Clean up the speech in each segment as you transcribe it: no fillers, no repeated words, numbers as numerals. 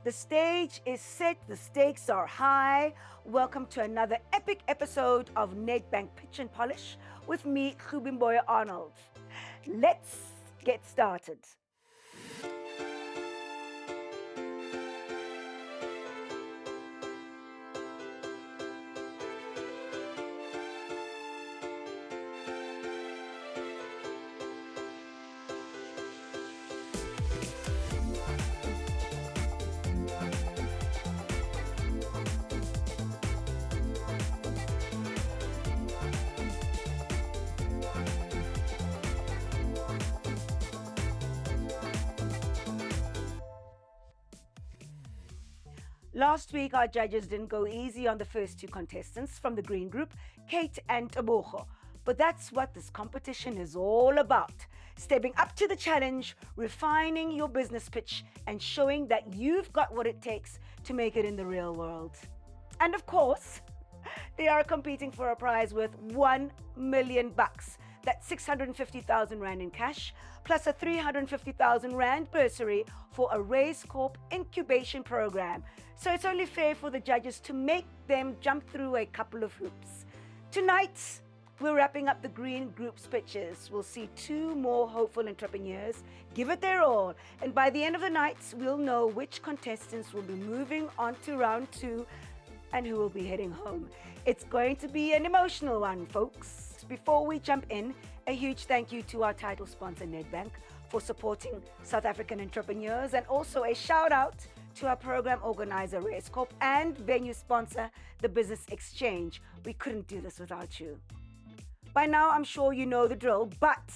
The stage is set, the stakes are high. Welcome to another epic episode of Nedbank Pitch Polish with me, Boya Arnold. Let's get started. Last week, our judges didn't go easy on the first two contestants from the green group, Kate and Tebogo. But that's what this competition is all about. Stepping up to the challenge, refining your business pitch, and showing that you've got what it takes to make it in the real world. And of course, they are competing for a prize worth 1 million bucks. That's 650,000 Rand in cash, plus a 350,000 Rand bursary for a Race Corp incubation program. So it's only fair for the judges to make them jump through a couple of hoops. Tonight, we're wrapping up the green group's pitches. We'll see two more hopeful entrepreneurs give it their all. And by the end of the night, we'll know which contestants will be moving on to round two and who will be heading home. It's going to be an emotional one, folks. Before we jump in, a huge thank you to our title sponsor, Nedbank, for supporting South African entrepreneurs, and also a shout out to our program organizer, Race Corp, and venue sponsor, the Business Exchange. We couldn't do this without you. By now, I'm sure you know the drill, but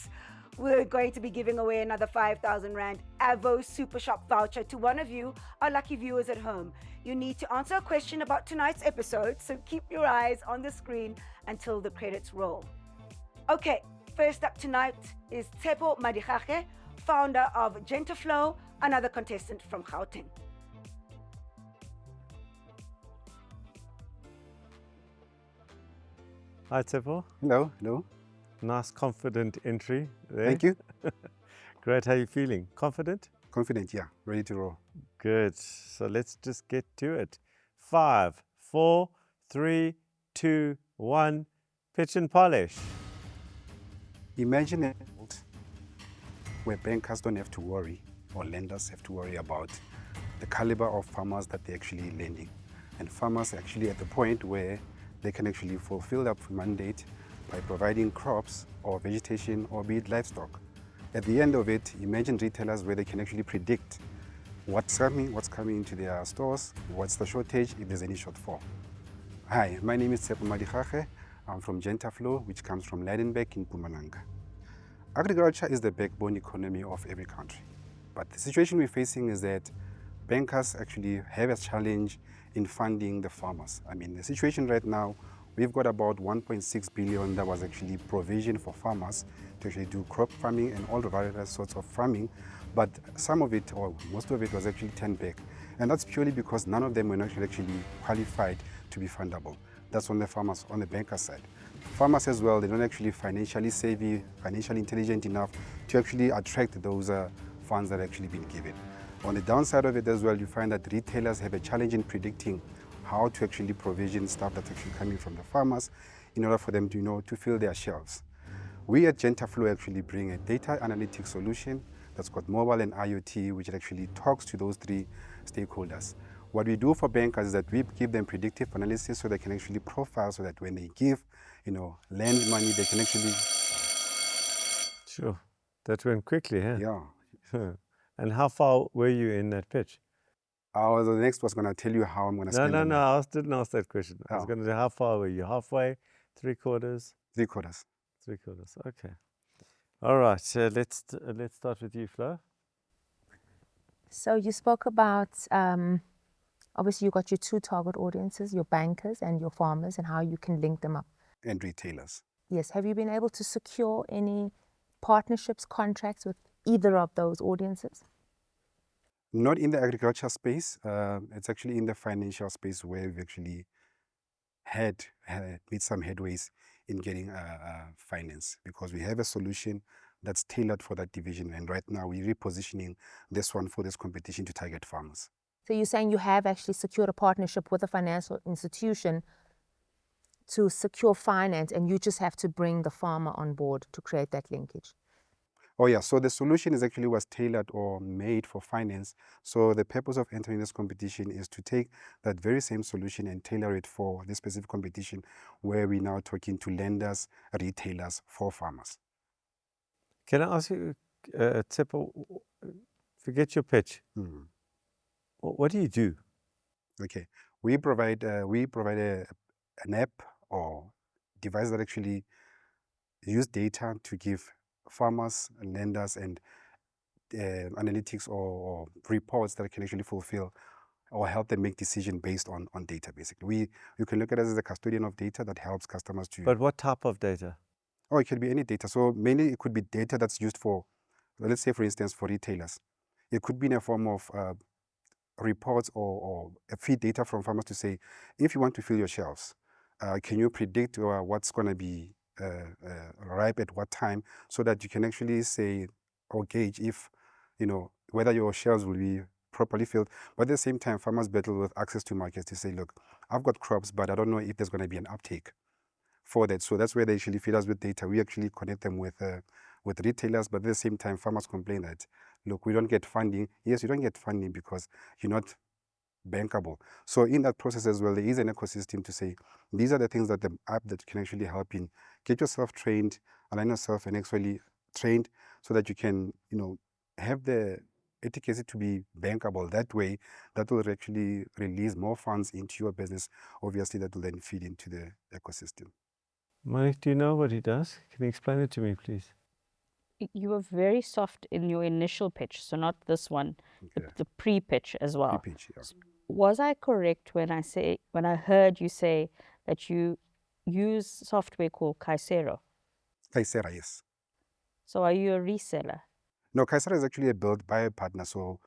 we're going to be giving away another 5,000 Rand Avo Super Shop voucher to one of you, our lucky viewers at home. You need to answer a question about tonight's episode, so keep your eyes on the screen until the credits roll. Okay, first up tonight is Tshepo Madigage, founder of Gentaflow, another contestant from Gauteng. Hi, Tshepo. Hello. Nice, confident entry there. Thank you. Great. How are you feeling? Confident? Confident, yeah. Ready to roll. Good. So let's just get to it. 5, 4, 3, 2, 1. Pitch and polish. Imagine a world where bankers don't have to worry, or lenders have to worry about the caliber of farmers that they're actually lending. And farmers are actually at the point where they can actually fulfill their mandate by providing crops or vegetation or be it livestock. At the end of it, imagine retailers where they can actually predict what's coming into their stores, what's the shortage, if there's any shortfall. Hi, my name is Tshepo Madigage. I'm from Gentaflow, which comes from Nedbank in Mpumalanga. Agriculture is the backbone economy of every country. But the situation we're facing is that bankers actually have a challenge in funding the farmers. I mean, the situation right now, we've got about 1.6 billion that was actually provisioned for farmers to actually do crop farming and all the various sorts of farming, but some of it, or most of it, was actually turned back. And that's purely because none of them were actually qualified to be fundable. That's on the farmers, on the banker side. Farmers as well, they're not actually financially savvy, financially intelligent enough to actually attract those funds that are actually been given. On the downside of it as well, you find that retailers have a challenge in predicting how to actually provision stuff that's actually coming from the farmers in order for them to, to fill their shelves. We at Gentaflow actually bring a data analytics solution that's got mobile and IoT, which actually talks to those three stakeholders. What we do for bankers is that we give them predictive analysis so they can actually profile, so that when they give, lend money, they can actually... Sure. That went quickly, huh? Yeah. And how far were you in that pitch? The next was going to tell you how I'm going to spend No, I didn't ask that question. I was Oh. going to say, how far were you? Halfway? 3/4? 3/4. 3/4. Okay. All right. So let's start with you, Flo. So you spoke about, obviously you got your two target audiences, your bankers and your farmers, and how you can link them up. And retailers. Yes. Have you been able to secure any partnerships, contracts with either of those audiences? Not in the agriculture space. It's actually in the financial space where we've actually had made some headways in getting finance, because we have a solution that's tailored for that division. And right now we're repositioning this one for this competition to target farmers. So you're saying you have actually secured a partnership with a financial institution to secure finance, and you just have to bring the farmer on board to create that linkage. Oh yeah, so the solution is actually was tailored or made for finance. So the purpose of entering this competition is to take that very same solution and tailor it for this specific competition, where we're now talking to lenders, retailers, for farmers. Can I ask you, Tshepo, forget your pitch. Mhm. What do you do? Okay, we provide an app or device that actually use data to give farmers, lenders, and analytics or reports that can actually fulfill or help them make decisions based on data. Basically, you can look at it as a custodian of data that helps customers to. But what type of data? Oh, it can be any data. So mainly it could be data that's used for, let's say, for instance, for retailers. It could be in a form of reports or feed data from farmers to say, if you want to fill your shelves, can you predict what's going to be ripe at what time, so that you can actually say or gauge if, whether your shelves will be properly filled. But at the same time, farmers battle with access to markets to say, look, I've got crops, but I don't know if there's going to be an uptake for that. So that's where they actually feed us with data. We actually connect them with retailers, but at the same time, farmers complain that, look, we don't get funding. Yes, you don't get funding because you're not bankable. So in that process as well, there is an ecosystem to say, these are the things that the app that can actually help in get yourself trained, align yourself and actually trained, so that you can, have the efficacy to be bankable. That way, that will actually release more funds into your business. Obviously, that will then feed into the ecosystem. Mike, do you know what he does? Can you explain it to me, please? You were very soft in your initial pitch, so not this one, Okay. the pre-pitch as well. Pre-pitch, yeah. Was I correct when I heard you say that you use software called Kaisero? Kaisera, yes. So are you a reseller? No, Kaisera is actually built by a partner, so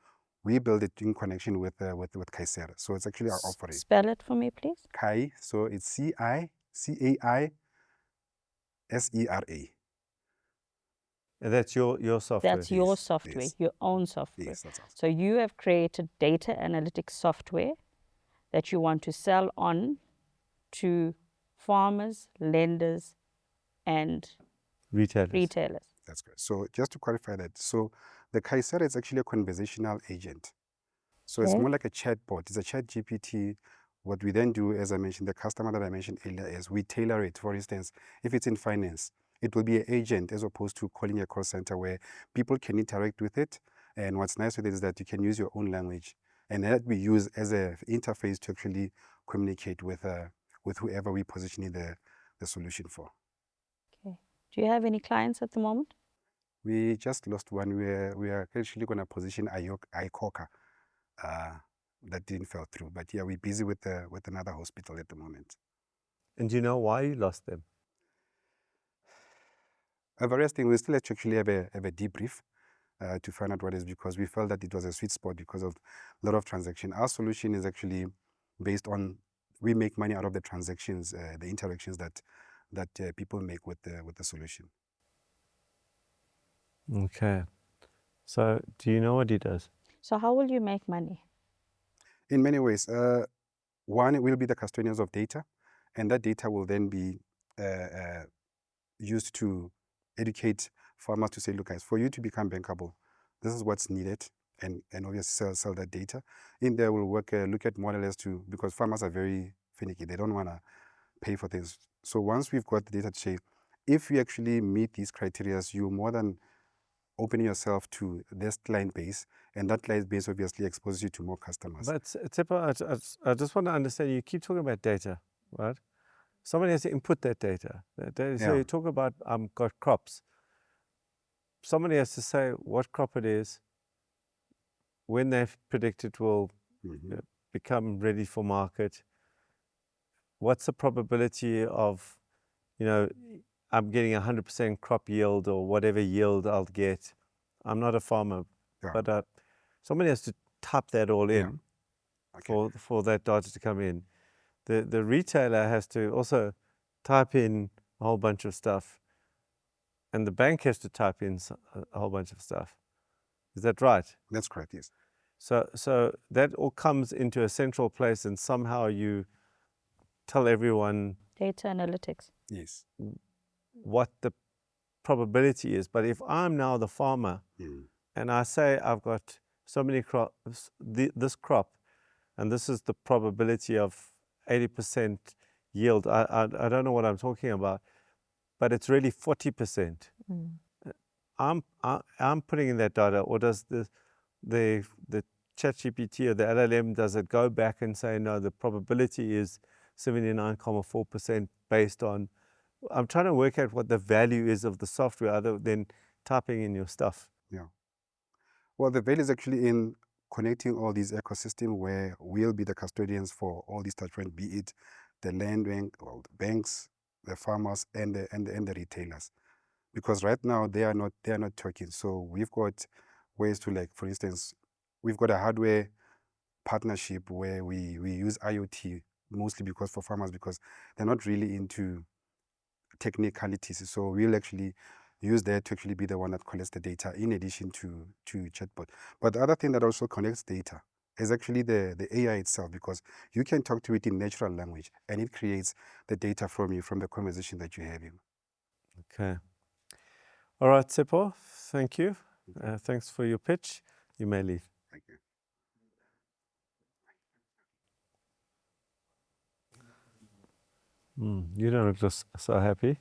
we build it in connection with Kaisera. So it's actually our offering. Spell it for me, please. Kai, so it's CAISERA. And that's your software. That's your Yes, software, yes. your own software. Yes, that's us. So you have created data analytics software that you want to sell on to farmers, lenders, and Retailers. retailers. That's good. So just to clarify that, so the Kaisera is actually a conversational agent. So it's Okay. more like a chatbot. It's a chat GPT. What we then do, as I mentioned, the customer that I mentioned earlier, is we tailor it. For instance, if it's in finance, it will be an agent as opposed to calling a call center where people can interact with it. And what's nice with it is that you can use your own language, and that we use as an interface to actually communicate with whoever we're positioning the solution for. Okay. Do you have any clients at the moment? We just lost one. We are actually going to position ICOCA. That didn't fall through. But yeah, we're busy with another hospital at the moment. And do you know why you lost them? Various things. We still actually have a debrief to find out what is, because we felt that it was a sweet spot because of a lot of transaction. Our solution is actually based on, we make money out of the transactions, the interactions that people make with the solution. Okay. So do you know what he does? So how will you make money? In many ways. One, it will be the custodians of data, and that data will then be used to educate farmers to say, look guys, for you to become bankable, this is what's needed, and obviously sell that data. In there we'll work, look at models to, because farmers are very finicky, they don't want to pay for things. So once we've got the data to say, if you actually meet these criteria, you're more than opening yourself to this client base, and that client base obviously exposes you to more customers. But Tshepo, I just want to understand, you keep talking about data, right? Somebody has to input that data. So Yeah. you talk about got crops. Somebody has to say what crop it is, when they've predicted it will become ready for market. What's the probability of, I'm getting 100% crop yield or whatever yield I'll get. I'm not a farmer, Yeah. but somebody has to type that all in Okay. for that data to come in. The retailer has to also type in a whole bunch of stuff, and the bank has to type in a whole bunch of stuff. Is that right? That's correct, yes. So that all comes into a central place, and somehow you tell everyone Data analytics. Yes. what the probability is. But if I'm now the farmer and I say I've got so many crops, this crop, and this is the probability of 80% yield, I don't know what I'm talking about, but it's really 40%. I'm putting in that data, or does the ChatGPT or the LLM, does it go back and say, no, the probability is 79.4% based on, I'm trying to work out what the value is of the software other than typing in your stuff. Yeah. Well, the value is actually in connecting all these ecosystems where we'll be the custodians for all these touch points, be it the land bank, well, the banks, the farmers, and the retailers. Because right now they are not talking. So we've got ways to, like, for instance, we've got a hardware partnership where we use IoT mostly because for farmers, because they're not really into technicalities. So we'll actually use that to actually be the one that collects the data in addition to chatbot. But the other thing that also connects data is actually the AI itself, because you can talk to it in natural language and it creates the data from you, from the conversation that you're having. Okay. All right, Tshepo, thank you. Thanks for your pitch. You may leave. Thank you. You don't look just so happy.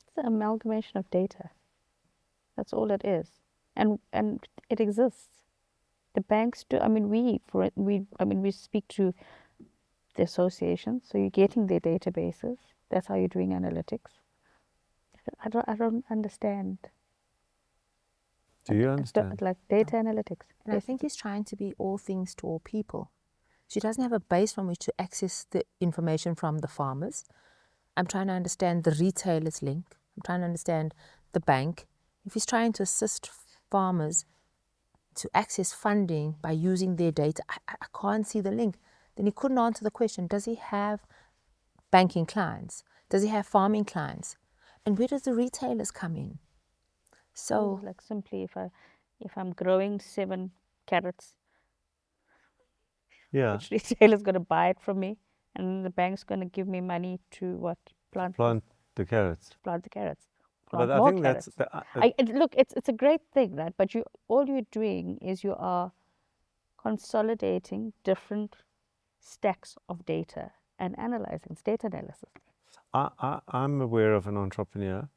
It's an amalgamation of data. That's all it is, and it exists. The banks do. I mean, we speak to the associations, so you're getting their databases. That's how you're doing analytics. I don't understand. Do you understand? Like data analytics. And I think he's trying to be all things to all people. She doesn't have a base from which to access the information from the farmers. I'm trying to understand the retailer's link. I'm trying to understand the bank. If he's trying to assist farmers to access funding by using their data, I can't see the link. Then he couldn't answer the question, does he have banking clients? Does he have farming clients? And where does the retailers come in? So, like simply if I'm growing 7 carrots, Yeah. which retailer's going to buy it from me, and the bank's going to give me money to plant the carrots. plant the carrots. But Plant I more think carrots. Look, it's a great thing, right? But all you're doing is you are consolidating different stacks of data and analyzing. It's data analysis. I'm aware of an entrepreneur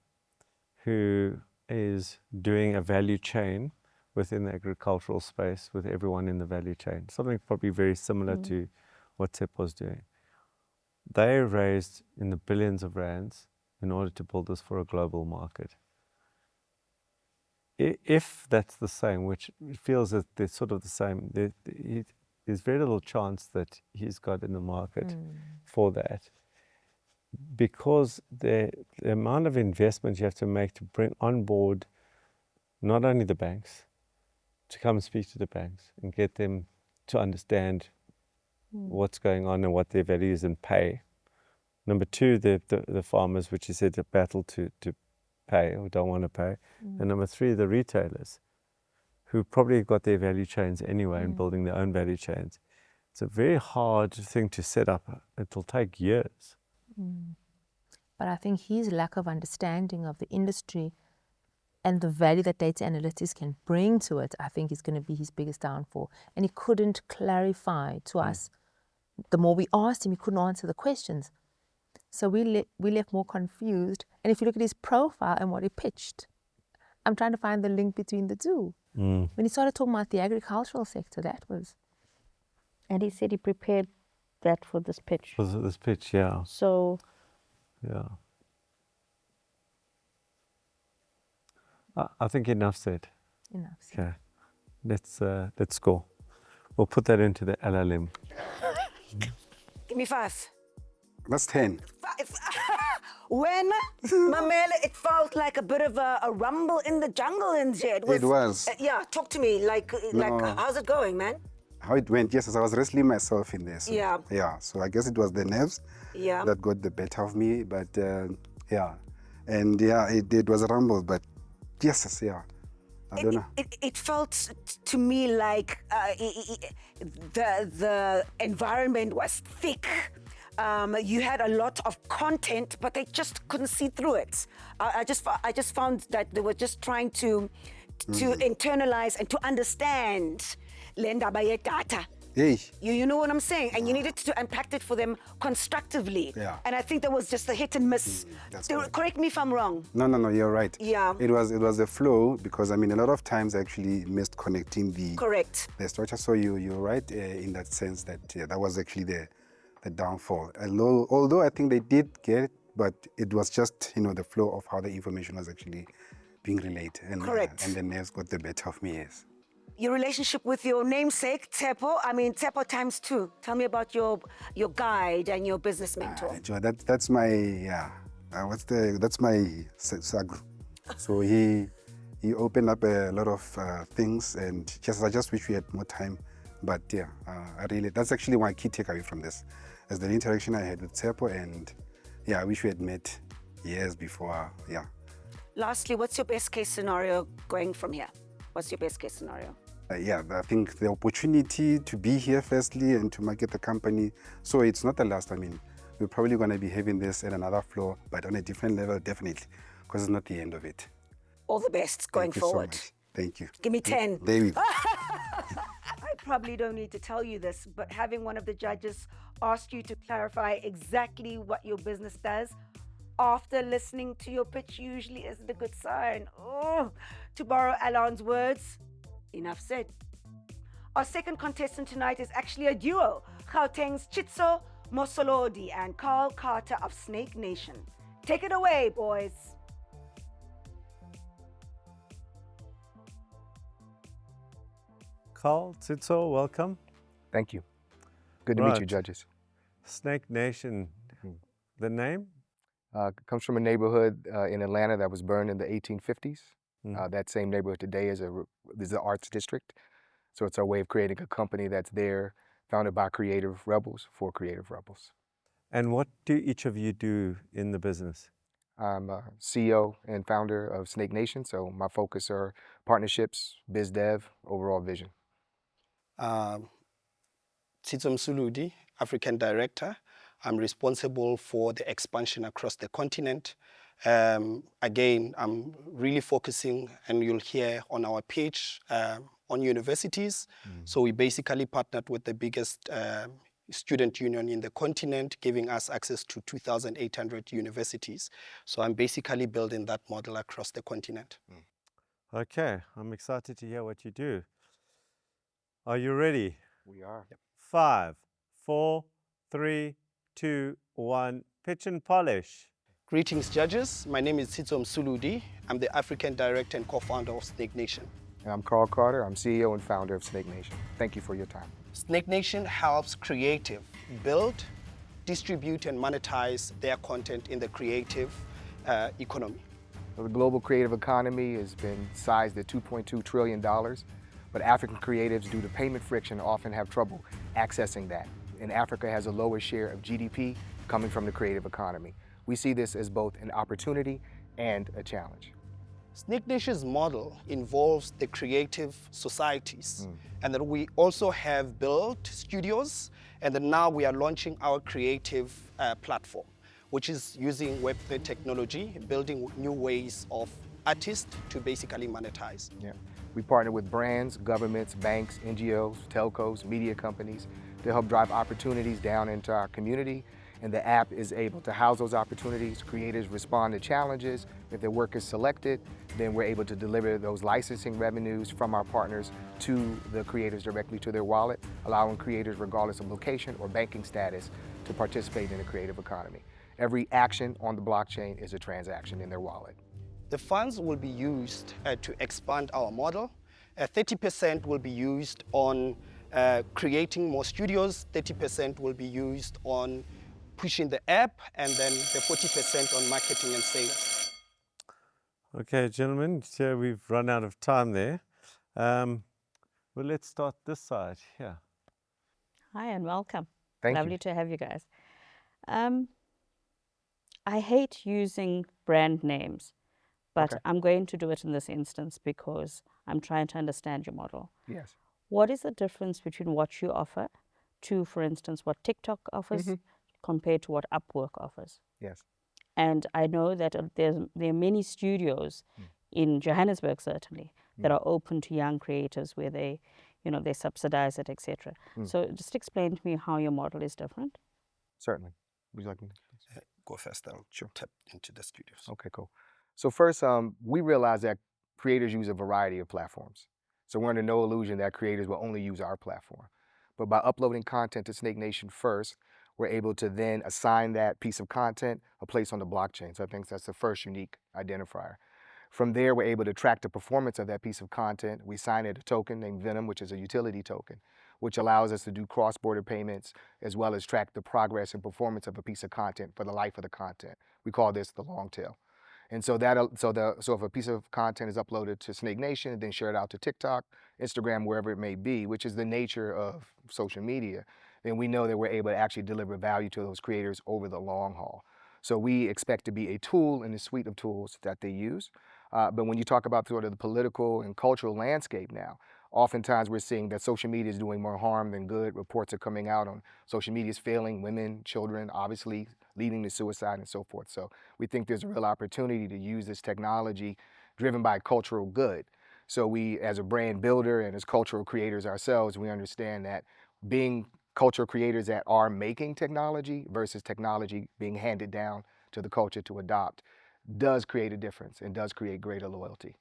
who is doing a value chain within the agricultural space with everyone in the value chain. Something probably very similar to what Tshepo's doing. They raised in the billions of rands in order to build this for a global market. If that's the same, which it feels that they're sort of the same, there's very little chance that he's got in the market for that, because the amount of investment you have to make to bring on board not only the banks, to come and speak to the banks and get them to understand what's going on and what their value is and pay. Number 2, the farmers, which you said, a battle to pay or don't want to pay. And number 3, the retailers, who probably got their value chains anyway and building their own value chains. It's a very hard thing to set up. It'll take years. but I think his lack of understanding of the industry and the value that data analytics can bring to it, I think is going to be his biggest downfall. And he couldn't clarify to us. The more we asked him, he couldn't answer the questions. So we left more confused. And if you look at his profile and what he pitched, I'm trying to find the link between the two. When he started talking about the agricultural sector, that was. And he said he prepared that for this pitch. For this pitch, yeah. So, Yeah. I think enough said. Enough. Okay. Let's go. We'll put that into the LLM. Give me 5. That's 10. 5. When, Mamela, it felt like a bit of a rumble in the jungle in there. It was. Yeah, talk to me. Like, how's it going, man? How it went, yes, I was wrestling myself in there. So, Yeah. Yeah, so I guess it was the nerves that got the better of me. But yeah, and yeah, it was a rumble. But yes, yeah, I don't know. It felt to me like the environment was thick. You had a lot of content, but they just couldn't see through it. I just found that they were just trying to internalize and to understand le ndaba yedata. Hey, You know what I'm saying? And you needed to unpack it for them constructively. Yeah. And I think there was just a hit and miss. that's So, correct. correct me if I'm wrong. no, you're right. Yeah. It was a flow because I mean a lot of times I actually missed connecting the Correct. structure. So you're right in that sense that that was actually the downfall. Although I think they did get it, but it was just the flow of how the information was actually being relayed. And, Correct. And the nerves got the better of me. Yes. Your relationship with your namesake, Tshepo, I mean, Tshepo times two. Tell me about your guide and your business mentor. Joe, that's my that's my sagru. So he opened up a lot of things, and I just wish we had more time. But yeah, that's actually my key takeaway from this, is the interaction I had with Tshepo, and yeah, I wish we had met years before. Yeah. Lastly, what's your best case scenario going from here? What's your best case scenario? Yeah, I think the opportunity to be here firstly and to market the company. So it's not the last. I mean, we're probably going to be having this at another floor, but on a different level, definitely, because it's not the end of it. All the best going Thank you forward. so much. Thank you. Give me 10. There we go. I probably don't need to tell you this, but having one of the judges ask you to clarify exactly what your business does after listening to your pitch usually isn't a good sign. Oh, to borrow Alan's words, enough said. Our second contestant tonight is actually a duo, Gauteng's Tshitso Mosolodi and Karl Carter of Snake Nation. Take it away, boys. Karl, Tshitso, welcome. Thank you. Good to meet you, Right. judges. Snake Nation, the name? Comes from a neighborhood in Atlanta that was burned in the 1850s. Mm. That same neighborhood today is the arts district. So it's our way of creating a company that's there, founded by creative rebels for creative rebels. And what do each of you do in the business? I'm a CEO and founder of Snake Nation, so my focus are partnerships, biz dev, overall vision. Tshepo Madigage, African director. I'm responsible for the expansion across the continent. Again, I'm really focusing, and you'll hear on our page, on universities. So we basically partnered with the biggest student union in the continent, giving us access to 2,800 universities. So I'm basically building that model across the continent. Okay, I'm excited to hear what you do. Are you ready? We are. 5, 4, 3, 2, 1, pitch and polish. Greetings, judges. My name is Tshepo Madigage. I'm the African director and co-founder of Snake Nation. And I'm Karl Carter. I'm CEO and founder of Snake Nation. Thank you for your time. Snake Nation helps creative build, distribute, and monetize their content in the creative economy. The global creative economy has been sized at $2.2 trillion, but African creatives, due to payment friction, often have trouble accessing that. And Africa has a lower share of GDP coming from the creative economy. We see this as both an opportunity and a challenge. Snake Nation's model involves the creative societies, and that we also have built studios, and then now we are launching our creative platform, which is using Web3 technology, building new ways of artists to basically monetize. Yeah. We partner with brands, governments, banks, NGOs, telcos, media companies to help drive opportunities down into our community. And the app is able to house those opportunities. Creators respond to challenges. If their work is selected, then we're able to deliver those licensing revenues from our partners to the creators directly to their wallet, allowing creators, regardless of location or banking status, to participate in the creative economy. Every action on the blockchain is a transaction in their wallet. The funds will be used to expand our model. 30% will be used on creating more studios, 30% will be used on pushing the app, and then the 40% on marketing and sales. Okay, gentlemen, so we've run out of time there. Well, let's start this side here. Hi and welcome. Thank Lovely you. to have you guys. I hate using brand names, but Okay. I'm going to do it in this instance because I'm trying to understand your model. Yes. What is the difference between what you offer to, for instance, what TikTok offers compared to what Upwork offers? Yes. And I know that there are many studios in Johannesburg, certainly, that are open to young creators where they, they subsidize it, etc. So just explain to me how your model is different. Certainly. Would you like me to? Go first, I'll tap into the studios. Okay, cool. So first, we realize that creators use a variety of platforms. So we're under no illusion that creators will only use our platform. But by uploading content to Snake Nation first, we're able to then assign that piece of content a place on the blockchain. So I think that's the first unique identifier. From there, we're able to track the performance of that piece of content. We assign it a token named Venom, which is a utility token, which allows us to do cross-border payments as well as track the progress and performance of a piece of content for the life of the content. We call this the long tail. And so if a piece of content is uploaded to Snake Nation and then shared out to TikTok, Instagram, wherever it may be, which is the nature of social media, then we know that we're able to actually deliver value to those creators over the long haul. So we expect to be a tool in the suite of tools that they use. But when you talk about sort of the political and cultural landscape now, oftentimes we're seeing that social media is doing more harm than good. Reports are coming out on social media is failing women, children, obviously leading to suicide and so forth. So we think there's a real opportunity to use this technology driven by cultural good. So we, as a brand builder and as cultural creators ourselves, we understand that being cultural creators that are making technology versus technology being handed down to the culture to adopt does create a difference and does create greater loyalty.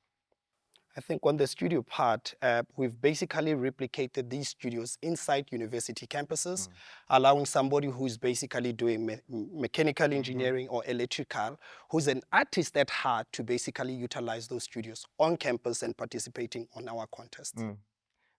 I think on the studio part, we've basically replicated these studios inside university campuses, allowing somebody who's basically doing mechanical engineering or electrical, who's an artist at heart, to basically utilize those studios on campus and participating on our contests.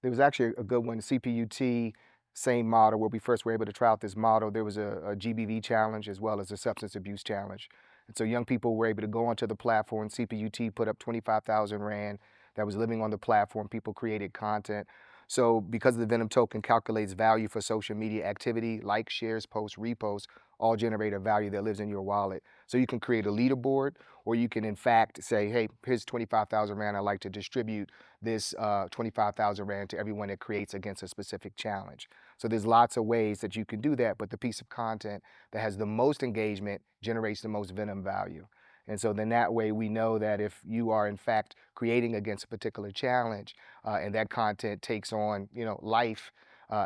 There was actually a good one, CPUT, same model, where we first were able to try out this model. There was a GBV challenge as well as a substance abuse challenge. And so young people were able to go onto the platform. CPUT put up 25,000 Rand that was living on the platform. People created content. So because the Venom token calculates value for social media activity, like shares, posts, reposts, all generate a value that lives in your wallet. So you can create a leaderboard, or you can in fact say, hey, here's 25,000 Rand. I'd like to distribute this 25,000 Rand to everyone that creates against a specific challenge. So there's lots of ways that you can do that, but the piece of content that has the most engagement generates the most Venom value. And so then that way we know that if you are in fact creating against a particular challenge and that content takes on, life,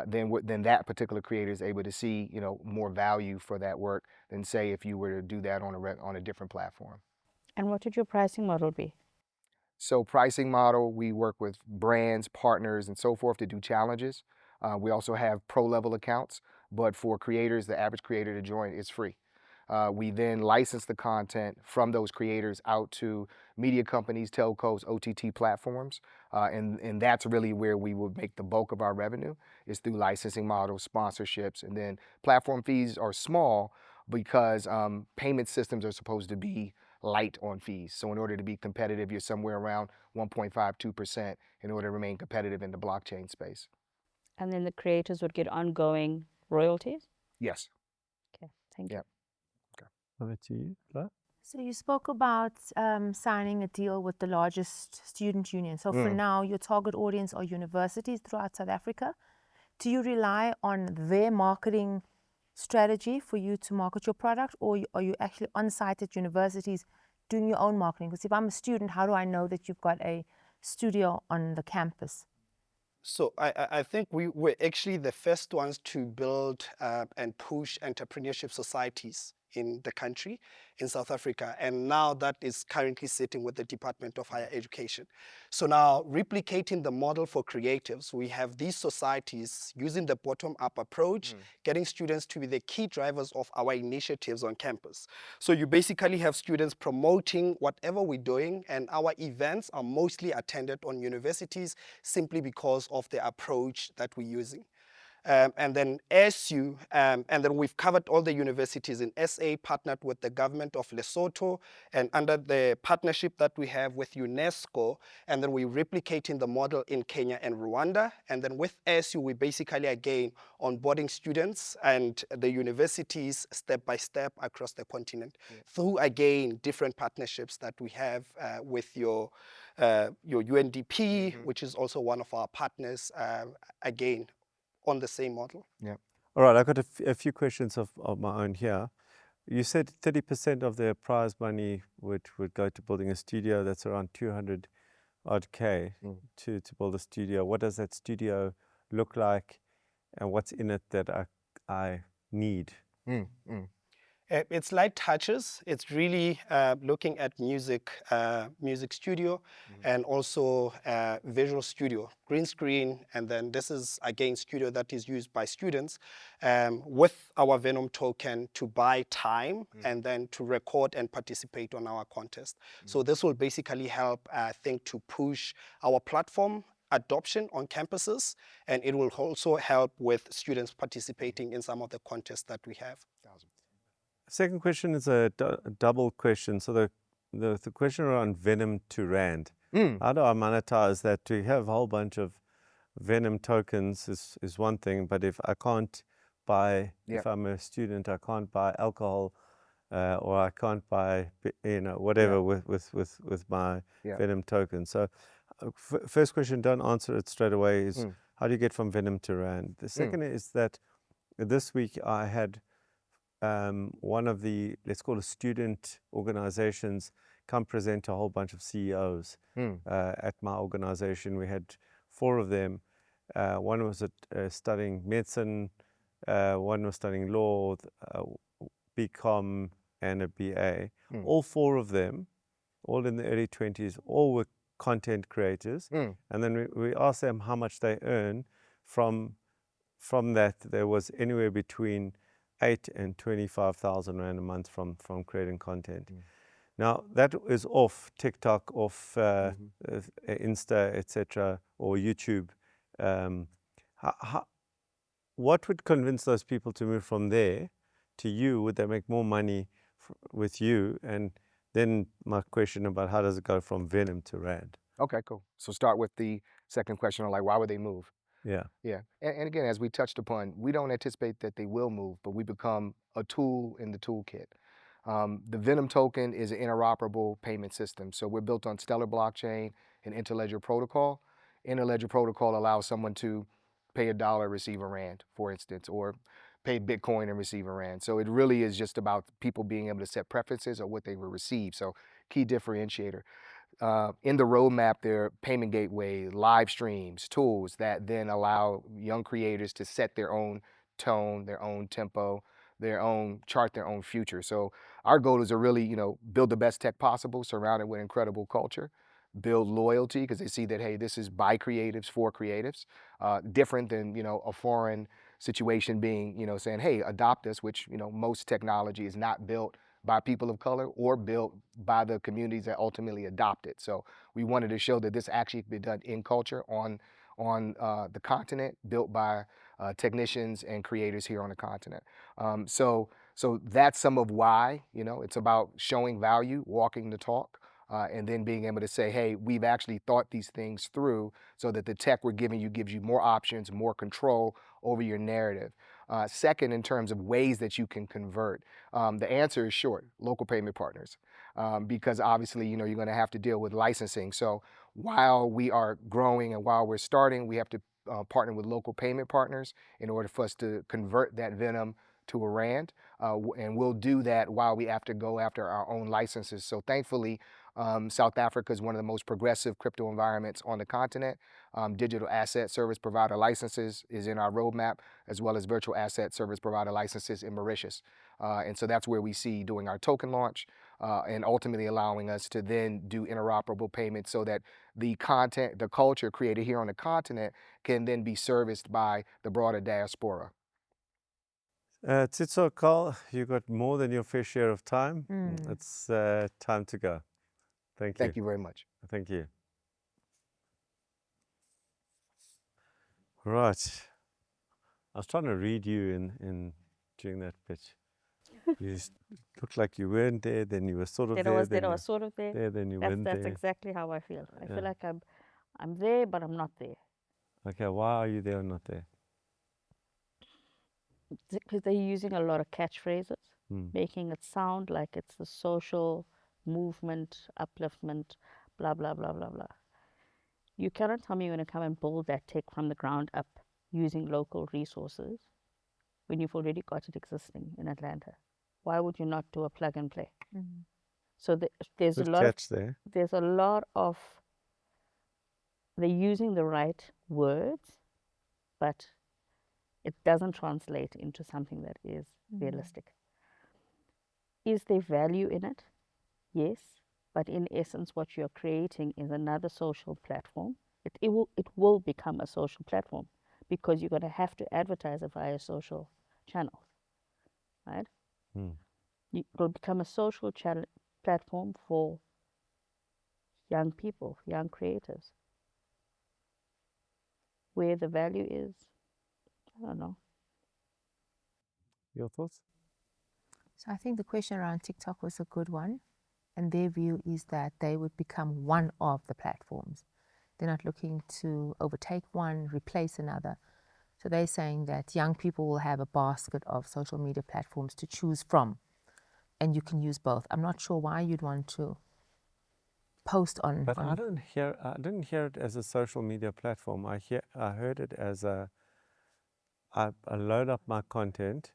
then that particular creator is able to see, more value for that work than say if you were to do that on a different platform. And what would your pricing model be? So pricing model, we work with brands, partners, and so forth to do challenges. We also have pro level accounts, but for creators, the average creator to join is free. We then license the content from those creators out to media companies, telcos, OTT platforms, and that's really where we would make the bulk of our revenue, is through licensing models, sponsorships, and then platform fees are small because payment systems are supposed to be light on fees. So in order to be competitive, you're somewhere around 1.52% in order to remain competitive in the blockchain space. And then the creators would get ongoing royalties? Yes. Okay, thank you. Yep. Over to you, Karl. So you spoke about signing a deal with the largest student union. So for now, your target audience are universities throughout South Africa. Do you rely on their marketing strategy for you to market your product, or are you actually on site at universities doing your own marketing? Because if I'm a student, how do I know that you've got a studio on the campus? So I think we were actually the first ones to build and push entrepreneurship societies in the country, in South Africa. And now that is currently sitting with the Department of Higher Education. So now replicating the model for creatives, we have these societies using the bottom-up approach, getting students to be the key drivers of our initiatives on campus. So you basically have students promoting whatever we're doing, and our events are mostly attended on universities simply because of the approach that we're using. and then SU, and then we've covered all the universities in SA, partnered with the government of Lesotho, and under the partnership that we have with UNESCO, and then we're replicating the model in Kenya and Rwanda. And then with SU, we basically, again, onboarding students and the universities step by step across the continent through, again, different partnerships that we have with your UNDP, which is also one of our partners, again, on the same model. Yeah. All right, I've got a few questions of my own here. You said 30% of the prize money would go to building a studio. That's around 200 odd K to build a studio. What does that studio look like, and what's in it that I need? It's light touches. It's really looking at music studio, and also visual studio, green screen, and then this is, again, studio that is used by students with our Venom token to buy time and then to record and participate on our contest. So this will basically help, I think, to push our platform adoption on campuses, and it will also help with students participating in some of the contests that we have. Second question is a double question. So the question around Venom to Rand. How do I monetize that? To have a whole bunch of Venom tokens is one thing, but if I can't buy, if I'm a student, I can't buy alcohol, or I can't buy, whatever with my Venom token. So first question, don't answer it straight away, is how do you get from Venom to Rand? The second is that this week I had one of the, let's call it, student organizations come present to a whole bunch of CEOs at my organization. We had 4 of them. One was studying medicine, one was studying law, BCom, and a BA. All 4 of them, all in the early 20s, all were content creators. And then we asked them how much they earn from that. There was anywhere between 8 and 25,000 Rand a month from creating content. Now that is off TikTok, off Insta, etc., or YouTube. What would convince those people to move from there to you? Would they make more money with you? And then my question about how does it go from Venom to Rand? Okay, cool. So start with the second question on, like, why would they move? Yeah. Yeah. And again, as we touched upon, we don't anticipate that they will move, but we become a tool in the toolkit. The Venom token is an interoperable payment system. So we're built on Stellar blockchain and Interledger protocol. Interledger protocol allows someone to pay $1, receive a Rand, for instance, or pay Bitcoin and receive a Rand. So it really is just about people being able to set preferences or what they will receive. So key differentiator. In the roadmap, there are payment gateway, live streams, tools that then allow young creators to set their own tone, their own tempo, chart their own future. So our goal is to really, build the best tech possible, surrounded with incredible culture, build loyalty, because they see that, hey, this is by creatives for creatives, different than, a foreign situation being, saying, hey, adopt us, which, most technology is not built by people of color or built by the communities that ultimately adopt it. So we wanted to show that this actually can be done in culture on the continent, built by technicians and creators here on the continent. So that's some of why, it's about showing value, walking the talk, and then being able to say, hey, we've actually thought these things through so that the tech we're giving you gives you more options, more control over your narrative. Second, in terms of ways that you can convert, the answer is short: local payment partners, because obviously, you're going to have to deal with licensing. So while we are growing and while we're starting, we have to partner with local payment partners in order for us to convert that Venom to a Rand, and we'll do that while we have to go after our own licenses. So thankfully, South Africa is one of the most progressive crypto environments on the continent. Digital asset service provider licenses is in our roadmap, as well as virtual asset service provider licenses in Mauritius. And so that's where we see doing our token launch, and ultimately allowing us to then do interoperable payments so that the content, the culture created here on the continent can then be serviced by the broader diaspora. Tshitso, Karl, you got more than your fair share of time. It's time to go. Thank you. Thank you very much. Thank you. Right. was trying to read you in during that pitch. You looked like you weren't there, then you were sort of Then there, I was then there, I you was sort of there. then you That's, weren't that's there. exactly how I feel. I Yeah. feel like I'm there, but I'm not there. Okay, why are you there or not there? Because they're using a lot of catchphrases, Hmm. making it sound like it's the social movement, upliftment, blah, blah, blah, blah, blah. You cannot tell me you're going to come and build that tech from the ground up using local resources when you've already got it existing in Atlanta. Why would you not do a plug and play? Mm. So there's Good a lot of, catch there. there's a lot of, they're using the right words, but it doesn't translate into something that is realistic. Is there value in it? Yes, but in essence, what you're creating is another social platform. It will become a social platform because you're going to have to advertise it via social channels, right? Hmm. It will become a social platform for young people, young creatives. Where the value is, I don't know. Your thoughts? So I think the question around TikTok was a good one. And their view is that they would become one of the platforms. They're not looking to overtake one, replace another. So they're saying that young people will have a basket of social media platforms to choose from, and you can use both. I'm not sure why you'd want to post on. But I didn't hear it as a social media platform. I heard it as I load up my content,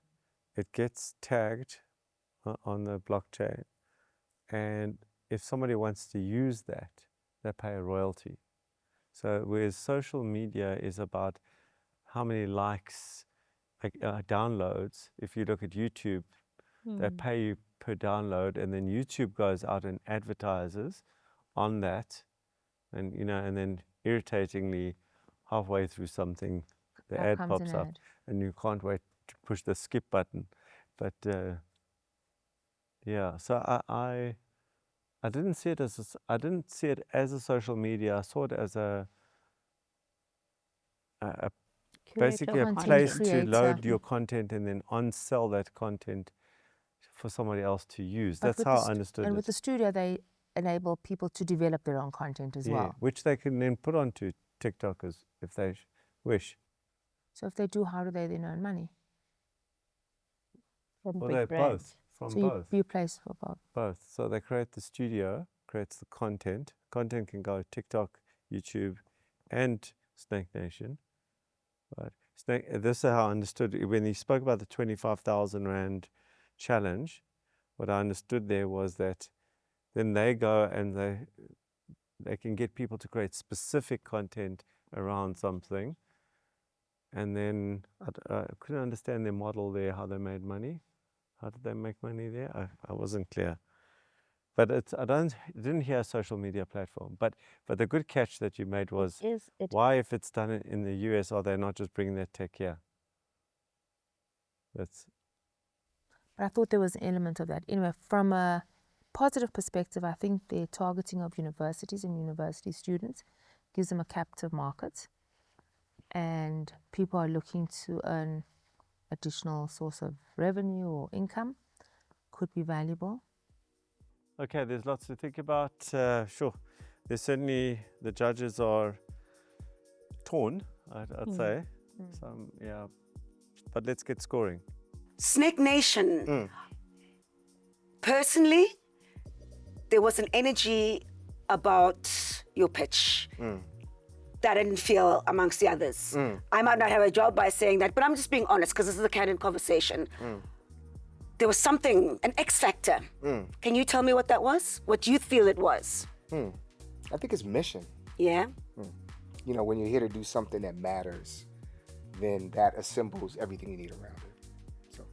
it gets tagged on the blockchain, and if somebody wants to use that, they pay a royalty. So whereas social media is about how many likes, downloads, if you look at YouTube, they pay you per download, and then YouTube goes out and advertises on that, and and then irritatingly, halfway through something, the ad comes pops an up, ad. and you can't wait to push the skip button. But yeah, so I didn't see it as a social media. I saw it as basically a Content place to creator. load your content and then on-sell that content for somebody else to use. But That's with how the I understood And it. with the studio, they enable people to develop their own content as well. Which they can then put onto TikTokers if they wish. So if they do, how do they then earn money? From Well, big they're brands. both. From So both. you place for both. Both. So they create the studio, creates the content. Content can go TikTok, YouTube, and Snake Nation. Right. This is how I understood it. When he spoke about the 25,000 Rand challenge, what I understood there was that then they go and they can get people to create specific content around something. And then I couldn't understand their model there, how they made money. How did they make money there? I wasn't clear. But didn't hear a social media platform. But the good catch that you made was, why, if it's done in the US, are they not just bringing that tech here? But I thought there was an element of that. Anyway, from a positive perspective, I think the targeting of universities and university students gives them a captive market, and people are looking to earn additional source of revenue or income. Could be valuable. Okay, there's lots to think about. Sure, there's certainly, the judges are torn, I'd say. Some, yeah, but let's get scoring. Snake Nation. Personally, there was an energy about your pitch that I didn't feel amongst the others. I might not have a job by saying that, but I'm just being honest because this is a candid conversation. There was something, an X factor. Can you tell me what that was? What you feel it was? I think it's mission. Yeah? You know, when you're here to do something that matters, then that assembles everything you need around it. So,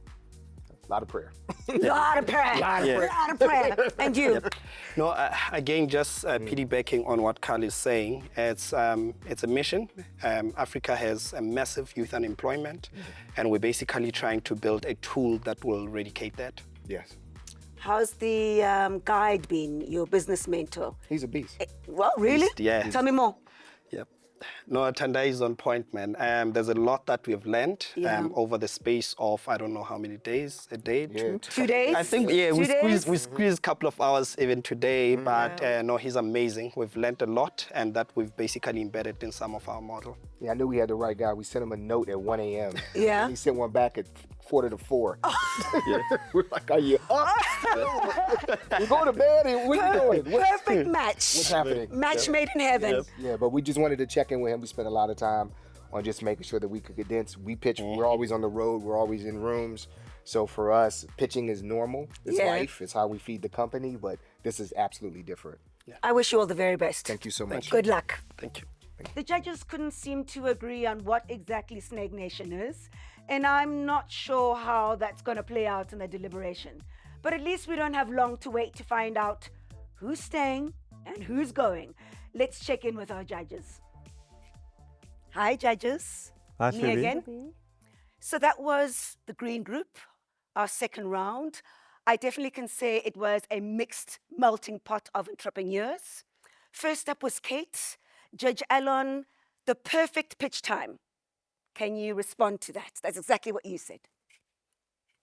a lot of prayer. Lot of prayer. Lot of prayer. And you? No, again, just piggybacking on what Karl is saying, it's a mission. Africa has a massive youth unemployment, and we're basically trying to build a tool that will eradicate that. Yes. How's the guide been, your business mentor? He's a beast. Well, really? Yeah. Tell me more. Yep. No, Tanda is on point, man. There's a lot that we've learned Yeah. over the space of, I don't know how many days, a day, Yeah, 2 days? I think, yeah, 2 we days? squeezed a couple of hours even today, but no, he's amazing. We've learned a lot, and that we've basically embedded in some of our model. Yeah, I knew we had the right guy. We sent him a note at 1 a.m. Yeah. And he sent one back at 4:45. We're like, are you up? We're going to bed and what are you doing? Perfect match. What's happening? Match made in heaven. Yeah, but we just wanted to check in with him. We spent a lot of time on just making sure that we could condense. We pitch, we're always on the road, we're always in rooms. So for us, pitching is normal. It's Yeah. life, it's how we feed the company, but this is absolutely different. I wish you all the very best. Thank you so much. Good luck. Thank you. The judges couldn't seem to agree on what exactly Snake Nation is, and I'm not sure how that's going to play out in the deliberation. But at least we don't have long to wait to find out who's staying and who's going. Let's check in with our judges. Hi, judges. Hi, Me Phoebe. again. So that was the green group, our second round. I definitely can say it was a mixed melting pot of entrepreneurs. First up was Kate. Judge Alon, the perfect pitch time. Can you respond to that? That's exactly what you said.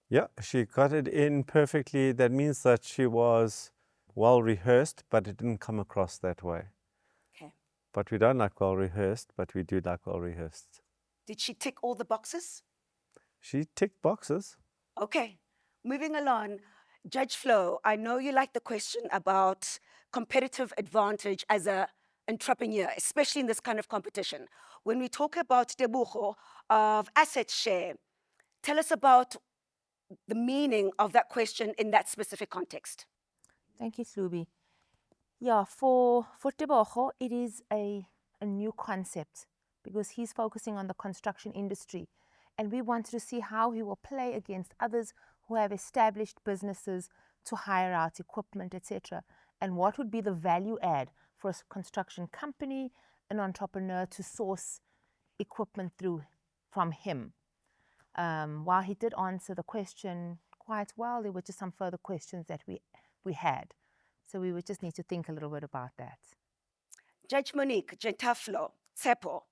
Yeah, she got it in perfectly. That means that she was well rehearsed, but it didn't come across that way. Okay. But we don't like well rehearsed, but we do like well rehearsed. Did she tick all the boxes? She ticked boxes. Okay. Moving along, Judge Flo, I know you like the question about competitive advantage as a entrepreneur, especially in this kind of competition. When we talk about Tebucho of asset share, tell us about the meaning of that question in that specific context. Thank you, Slubi. Yeah, for Tebogo, it is a new concept because he's focusing on the construction industry. And we wanted to see how he will play against others who have established businesses to hire out equipment, etc. And what would be the value add for a construction company, an entrepreneur to source equipment from him. While he did answer the question quite well, there were just some further questions that we had. So we would just need to think a little bit about that. Judge Monique, Gentaflo, Tshepo,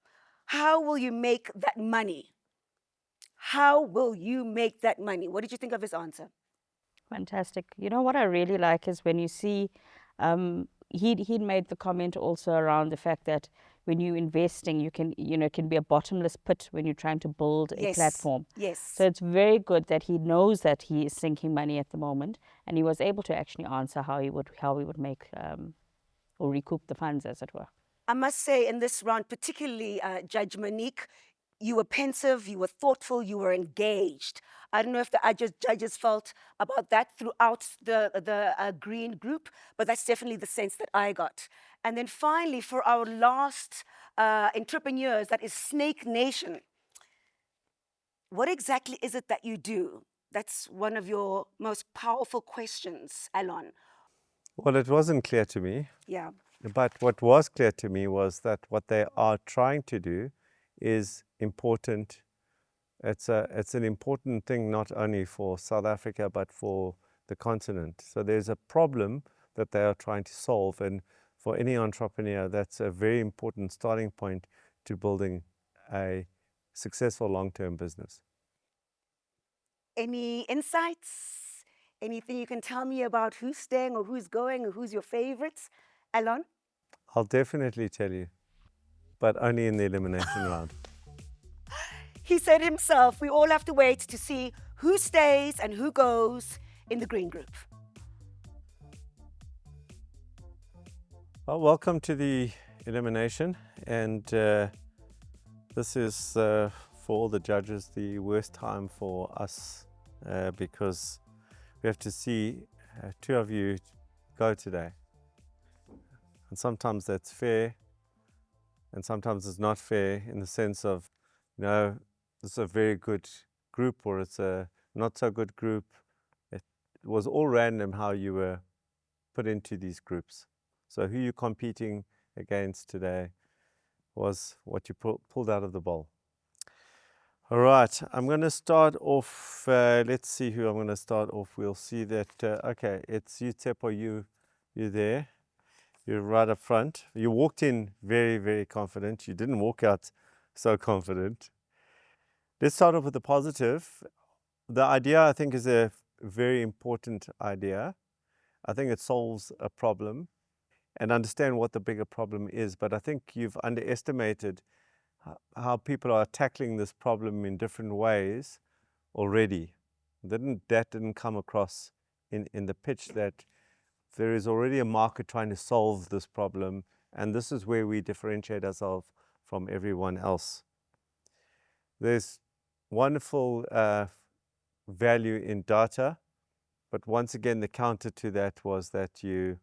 how will you make that money? How will you make that money? What did you think of his answer? Fantastic. You know what I really like is when you see, he'd made the comment also around the fact that when you're investing, you can, it can be a bottomless pit when you're trying to build a platform. Yes. So it's very good that he knows that he is sinking money at the moment, and he was able to actually answer how he would make or recoup the funds, as it were. I must say, in this round, particularly Judge Monique, you were pensive, you were thoughtful, you were engaged. I don't know if the judges felt about that throughout the green group, but that's definitely the sense that I got. And then finally, for our last entrepreneurs, that is Snake Nation. What exactly is it that you do? That's one of your most powerful questions, Alon. Well, it wasn't clear to me. Yeah. But what was clear to me was that what they are trying to do is important. It's an important thing not only for South Africa, but for the continent. So there's a problem that they are trying to solve. And for any entrepreneur, that's a very important starting point to building a successful long-term business. Any insights? Anything you can tell me about who's staying or who's going or who's your favorites? Alon? I'll definitely tell you, but only in the elimination round. He said himself, we all have to wait to see who stays and who goes in the green group. Well, welcome to the elimination. And this is, for all the judges, the worst time for us because we have to see two of you go today. And sometimes that's fair, and sometimes it's not fair in the sense of, it's a very good group or it's a not so good group. It was all random how you were put into these groups. So who you're competing against today was what you pulled out of the bowl. All right, I'm going to start off, let's see who I'm going to start off. We'll see that, okay, it's you, Tshepo, you there. You're right up front. You walked in very, very confident. You didn't walk out so confident. Let's start off with the positive. The idea, I think, is a very important idea. I think it solves a problem, and understand what the bigger problem is. But I think you've underestimated how people are tackling this problem in different ways already. That didn't come across in the pitch, that there is already a market trying to solve this problem, and this is where we differentiate ourselves from everyone else. There's wonderful value in data, but once again, the counter to that was that you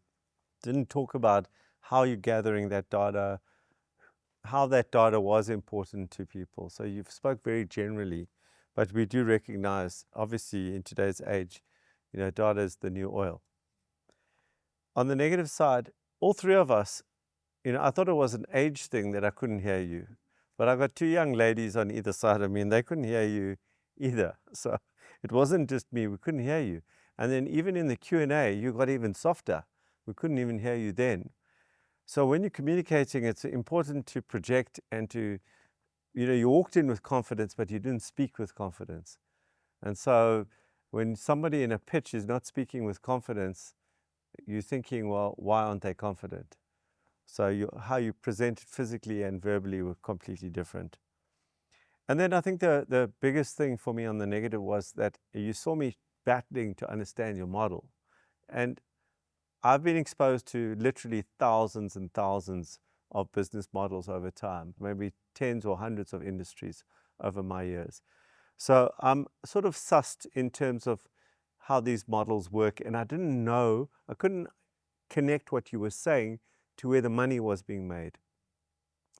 didn't talk about how you're gathering that data, how that data was important to people. So you've spoke very generally, but we do recognize, obviously, in today's age, data is the new oil. On the negative side, all three of us, I thought it was an age thing that I couldn't hear you, but I got two young ladies on either side of me, and they couldn't hear you either. So it wasn't just me, we couldn't hear you. And then even in the Q&A, you got even softer. We couldn't even hear you then. So when you're communicating, it's important to project and to, you walked in with confidence, but you didn't speak with confidence. And so when somebody in a pitch is not speaking with confidence, you're thinking, well, why aren't they confident? So how you presented physically and verbally were completely different. And then I think the biggest thing for me on the negative was that you saw me battling to understand your model. And I've been exposed to literally thousands and thousands of business models over time, maybe tens or hundreds of industries over my years. So I'm sort of sussed in terms of how these models work, and I couldn't connect what you were saying to where the money was being made.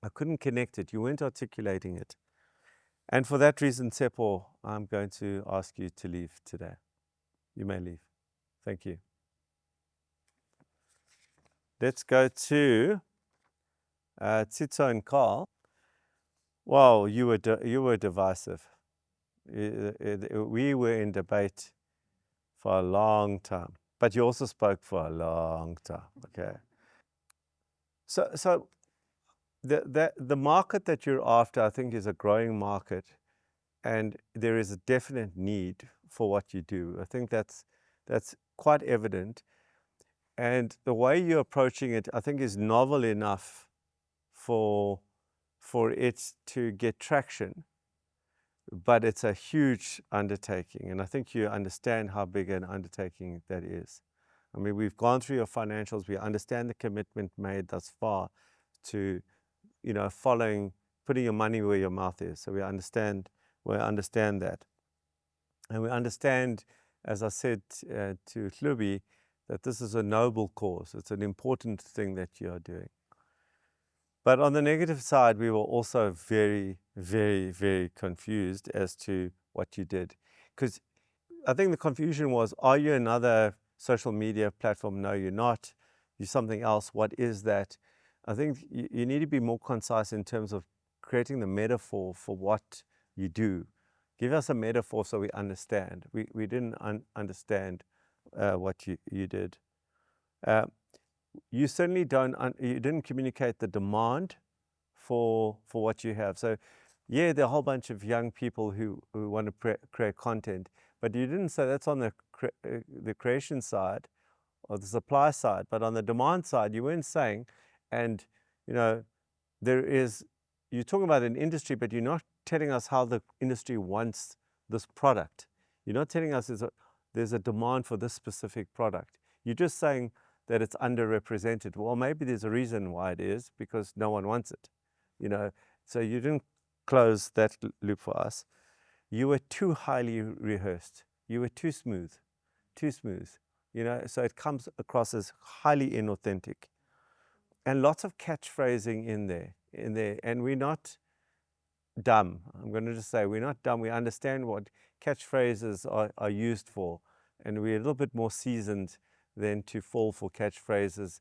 I couldn't connect it. You weren't articulating it. And for that reason, Tshepo, I'm going to ask you to leave today. You may leave. Thank you. Let's go to Tshitso and Karl. Wow, you were divisive. We were in debate for a long time, but you also spoke for a long time. Okay. So the market that you're after, I think, is a growing market, and there is a definite need for what you do. I think that's quite evident. And the way you're approaching it, I think, is novel enough for it to get traction. But it's a huge undertaking, and I think you understand how big an undertaking that is. I mean, we've gone through your financials. We understand the commitment made thus far to, putting your money where your mouth is. So we understand that. And we understand, as I said to Hlubi, that this is a noble cause. It's an important thing that you are doing. But on the negative side, we were also very, very, very confused as to what you did. Because I think the confusion was, are you another social media platform? No, you're not. You're something else. What is that? I think you need to be more concise in terms of creating the metaphor for what you do. Give us a metaphor so we understand. We didn't understand what you did. You certainly you didn't communicate the demand for what you have. So yeah, there are a whole bunch of young people who want to create content, but you didn't say that's on the creation side or the supply side. But on the demand side, you weren't saying, and you're talking about an industry, but you're not telling us how the industry wants this product. You're not telling us there's a demand for this specific product. You're just saying that it's underrepresented. Well, maybe there's a reason why it is, because no one wants it. So you didn't close that loop for us. You were too highly rehearsed. You were too smooth. So it comes across as highly inauthentic. And lots of catchphrasing in there. And we're not dumb. I'm going to just say we're not dumb. We understand what catchphrases are used for. And we're a little bit more seasoned than to fall for catchphrases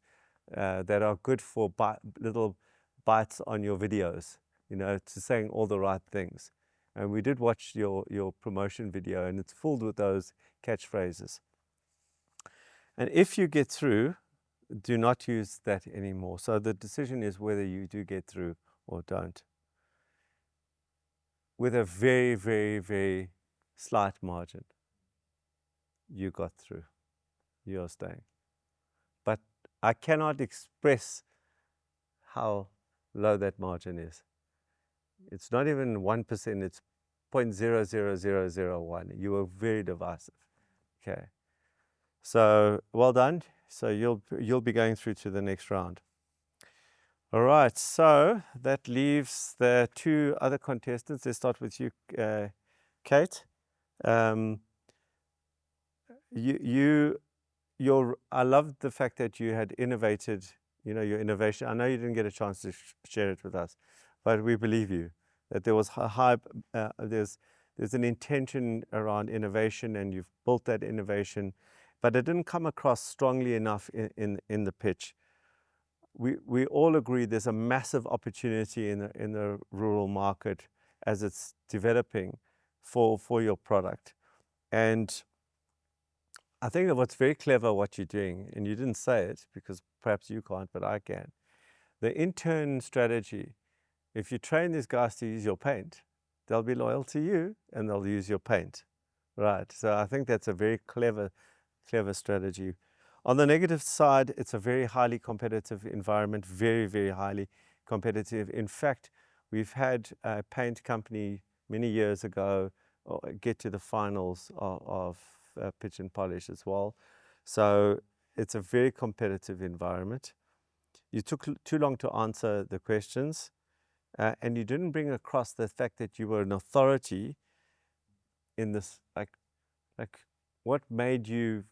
that are good for little bites on your videos, to saying all the right things. And we did watch your promotion video, and it's filled with those catchphrases. And if you get through, do not use that anymore. So the decision is whether you do get through or don't. With a very, very, very slight margin, you got through. You're staying. But I cannot express how low that margin is. It's not even 1%, it's 0.00001. You were very divisive. Okay. So well done. So you'll be going through to the next round. All right, so that leaves the two other contestants. Let's start with you, Kate. I love the fact that you had innovated, your innovation. I know you didn't get a chance to share it with us, but we believe you that there was there's an intention around innovation, and you've built that innovation, but it didn't come across strongly enough in the pitch. We all agree there's a massive opportunity in the rural market as it's developing for your product. And I think that what's very clever what you're doing, and you didn't say it because perhaps you can't, but I can. The intern strategy, if you train these guys to use your paint, they'll be loyal to you and they'll use your paint, right? So I think that's a very clever strategy. On the negative side, it's a very highly competitive environment, very, very highly competitive. In fact, we've had a paint company many years ago get to the finals of Pitch and Polish as well. So it's a very competitive environment. You took too long to answer the questions, and you didn't bring across the fact that you were an authority in this, like what made you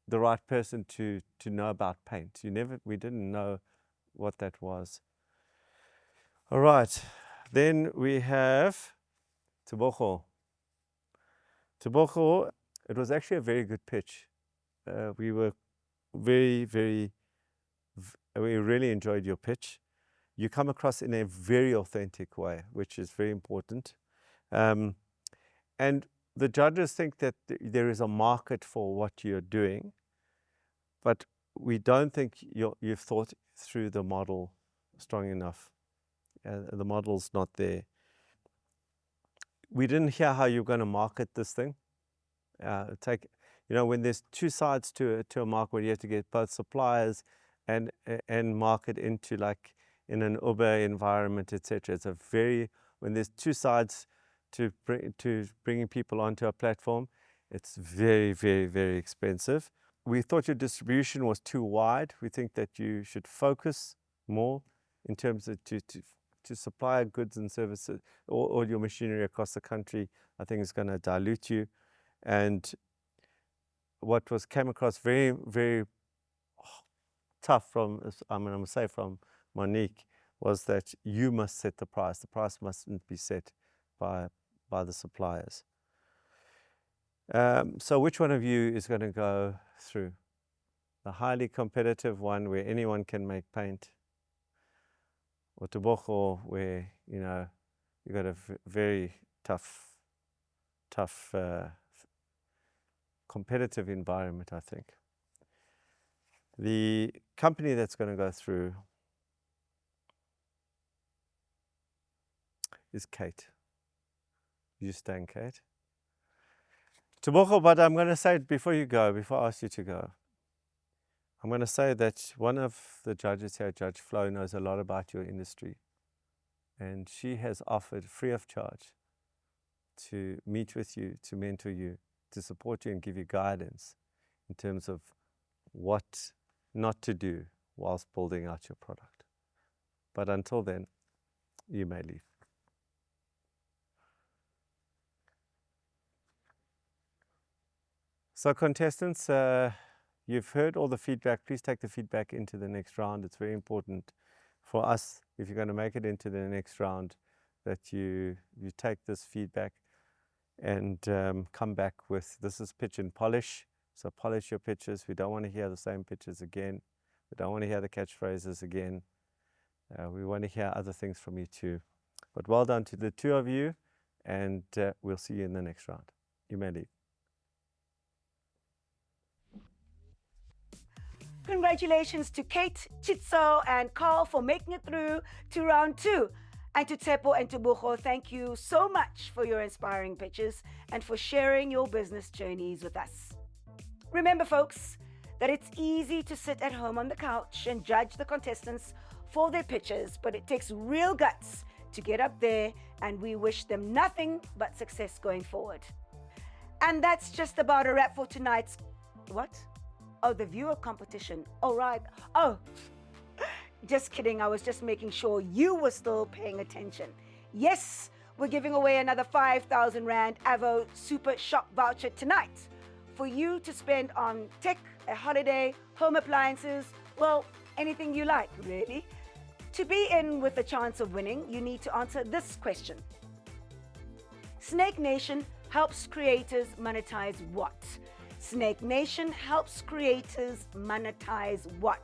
the right person to know about paint. We didn't know what that was. All right, then we have Tshepo. Tshepo, it was actually a very good pitch. We were we really enjoyed your pitch. You come across in a very authentic way, which is very important. And the judges think that there is a market for what you're doing, but we don't think you've thought through the model strong enough. The model's not there. We didn't hear how you're going to market this thing. When there's two sides to a market, where you have to get both suppliers and market into, like in an Uber environment, etc. When there's two sides to bringing people onto a platform, it's very, very, very expensive. We thought your distribution was too wide. We think that you should focus more in terms of to supply goods and services, all your machinery across the country. I think is going to dilute you. And what came across very, very tough from Monique was that you must set the price. The price mustn't be set by the suppliers. So which one of you is going to go through? The highly competitive one where anyone can make paint, or Tshepo, where you got a very tough competitive environment, I think. The company that's going to go through is Kate. You stand, Kate. Tshepo, but I'm going to say it before I ask you to go. I'm going to say that one of the judges here, Judge Flo, knows a lot about your industry. And she has offered free of charge to meet with you, to mentor you, to support you and give you guidance in terms of what not to do whilst building out your product. But until then, you may leave. So contestants, you've heard all the feedback. Please take the feedback into the next round. It's very important for us, if you're going to make it into the next round, that you take this feedback and come back with, this is pitch and polish. So polish your pitches. We don't want to hear the same pitches again. We don't want to hear the catchphrases again. We want to hear other things from you too. But well done to the two of you, and we'll see you in the next round. You may leave. Congratulations to Kate, Tshitso, and Karl for making it through to round 2. And to Tshepo and to Bucho, thank you so much for your inspiring pitches and for sharing your business journeys with us. Remember, folks, that it's easy to sit at home on the couch and judge the contestants for their pitches, but it takes real guts to get up there, and we wish them nothing but success going forward. And that's just about a wrap for tonight's... What? Oh, the viewer competition. Oh, right. Oh, just kidding. I was just making sure you were still paying attention. Yes, we're giving away another 5,000 Rand Avo Super Shop voucher tonight for you to spend on tech, a holiday, home appliances, well, anything you like, really. To be in with a chance of winning, you need to answer this question. Snake Nation helps creators monetize what? Snake Nation helps creators monetize what?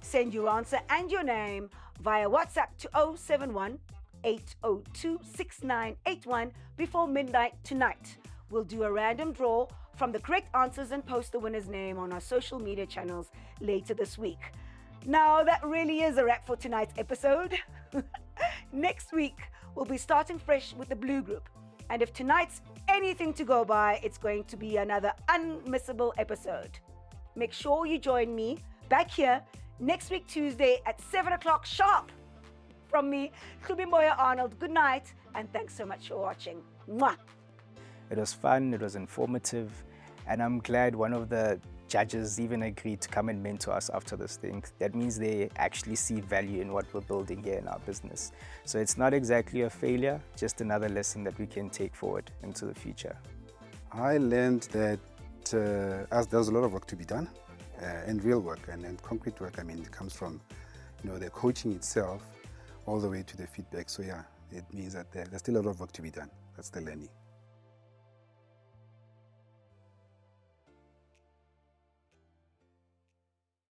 Send your answer and your name via WhatsApp to 071 802 6981 before midnight tonight. We'll do a random draw from the correct answers and post the winner's name on our social media channels later this week. Now, that really is a wrap for tonight's episode. Next week, we'll be starting fresh with the Blue Group. And if tonight's anything to go by, it's going to be another unmissable episode. Make sure you join me back here next week, Tuesday at 7 o'clock sharp. From me, Moya Arnold, good night, and thanks so much for watching. Mwah! It was fun, it was informative, and I'm glad one of the judges even agreed to come and mentor us after this thing. That means they actually see value in what we're building here in our business. So it's not exactly a failure, just another lesson that we can take forward into the future. I learned that as there's a lot of work to be done, and real work and concrete work. I mean, it comes from, the coaching itself all the way to the feedback. So yeah, it means that there's still a lot of work to be done. That's the learning.